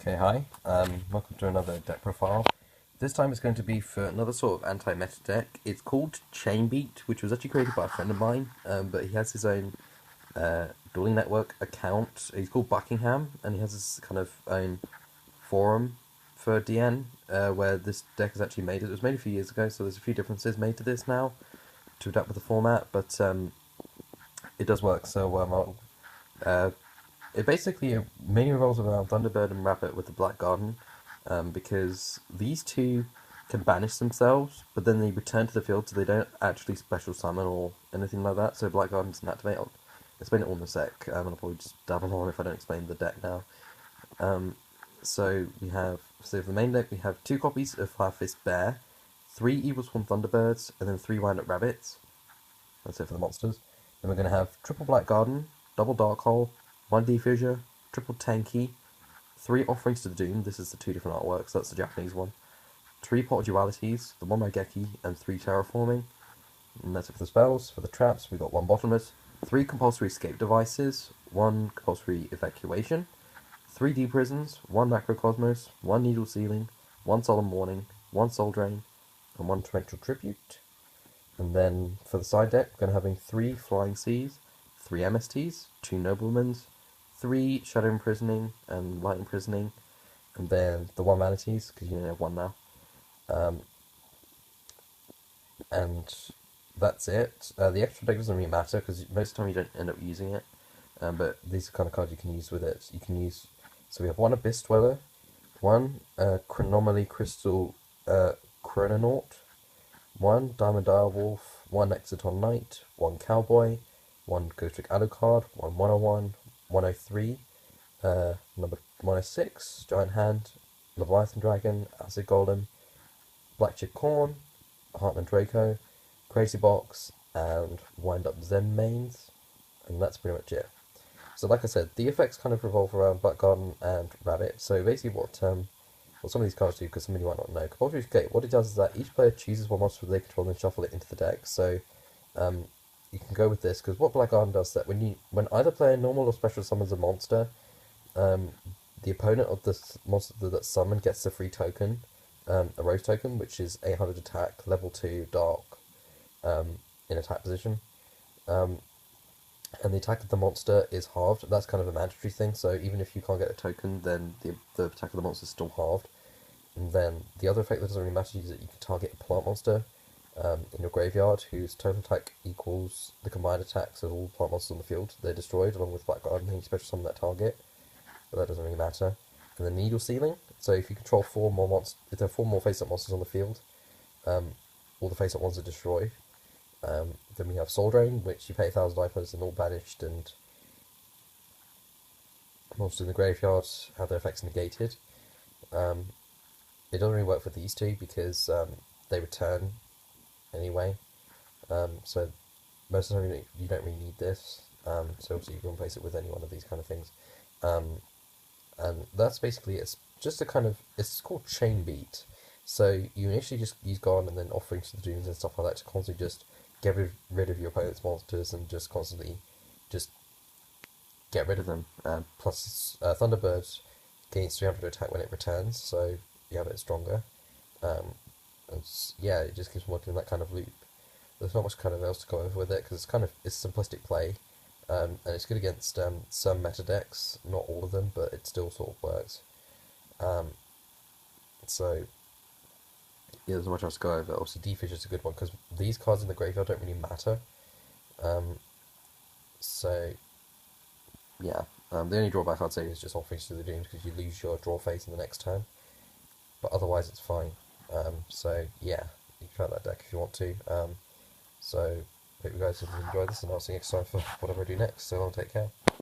Okay, hi. Welcome to another deck profile. This time it's going to be for another sort of anti-meta deck. It's called Chainbeat, which was actually created by a friend of mine, but he has his own Dueling Network account. He's called Buckingham, and he has his kind of own forum for DN, where this deck is actually made. It was made a few years ago, so there's a few differences made to this now to adapt with the format, but it does work. So it basically mainly revolves around Thunderbird and Rabbit with the Black Garden, because these two can banish themselves, but then they return to the field, so they don't actually special summon or anything like that. So Black Garden doesn't activate. I'll explain it all in a sec, and I'll probably just dabble on if I don't explain the deck now. So for the main deck, we have 2 copies of Fire Fist Bear, 3 Evil Swarm Thunderbirds, and then 3 Wind Up Rabbits. That's it for the monsters. Then we're going to have triple Black Garden, double Dark Hole, 1 Defissure, triple Tanky, 3 Offerings to the Doom. This is the 2 different artworks, that's the Japanese one. 3 Pot Dualities, the 1 Raigeki, and 3 Terraforming. And that's it for the spells. For the traps, we got 1 Bottomless, 3 Compulsory Escape Devices, 1 Compulsory Evacuation, 3 Deep Prisons, 1 Macrocosmos, 1 Needle Ceiling, 1 Solemn Warning, 1 Soul Drain, and 1 Torrential Tribute. And then for the side deck, we're going to having 3 Flying Seas, 3 MSTs, 2 Noblemen's, 3 Shadow Imprisoning and Light Imprisoning, and then the 1 Vanities, because you only have 1 now. And that's it. The extra deck doesn't really matter, because most of the time you don't end up using it. But these are the kind of cards you can use with it. You can use, so we have 1 Abyss Dweller, 1 Chronomaly Crystal Chrononaut, 1 Diamond Direwolf, 1 Exiton Knight, 1 Cowboy, 1 Ghost Trick Alucard, 1 101, 103, number 106, Giant Hand, Leviathan Dragon, Acid Golem, Black Chip Corn, Heartland Draco, Crazy Box, and Wind Up Zen Mains, and that's pretty much it. So like I said, the effects kind of revolve around Black Garden and Rabbit. So basically what some of these cards do, because some of you might not know, Compulsory Escape, what it does is that each player chooses 1 monster they control and then shuffle it into the deck. So you can go with this, because what Black Garden does is that when either player normal or special summons a monster, the opponent of the monster that's summoned gets a free token, a Rose token, which is 800 attack, level 2, dark, in attack position. And the attack of the monster is halved. That's kind of a mandatory thing, so even if you can't get a token, then the attack of the monster is still halved. And then the other effect that doesn't really matter is that you can target a plant monster in your graveyard whose total attack equals the combined attacks of all plant monsters on the field. They're destroyed along with Black Garden, and you special summon that target, but that doesn't really matter. And the Needle Ceiling, so if you control 4 more monsters, if there are 4 more face-up monsters on the field, all the face-up ones are destroyed. Then we have Soul Drain, which you pay 1,000 IPOs and all banished and monsters in the graveyard have their effects negated. It doesn't really work for these 2 because they return anyway. So most of the time you don't really need this. So obviously you can replace it with any one of these kind of things. And that's basically it. It's just a kind of, it's called Chainbeat. So you initially just use Garden and then Offerings to the Dooms and stuff like that to constantly just get rid of your opponent's monsters and just constantly just get rid of them. Plus Thunderbird gains 300 attack when it returns, so you have it stronger. And yeah, it just keeps working in that kind of loop. There's not much kind of else to go over with it, because it's simplistic play, and it's good against some meta decks, not all of them, but it still sort of works. So yeah, there's not much else to go over. Obviously, Defissure is a good one, because these cards in the graveyard don't really matter. So yeah, the only drawback I'd say is just Offerings to the Dooms, because you lose your draw phase in the next turn, but otherwise it's fine. So yeah, you can try that deck if you want to. So hope you guys have enjoyed this, and I'll see you next time for whatever I do next. So long, take care.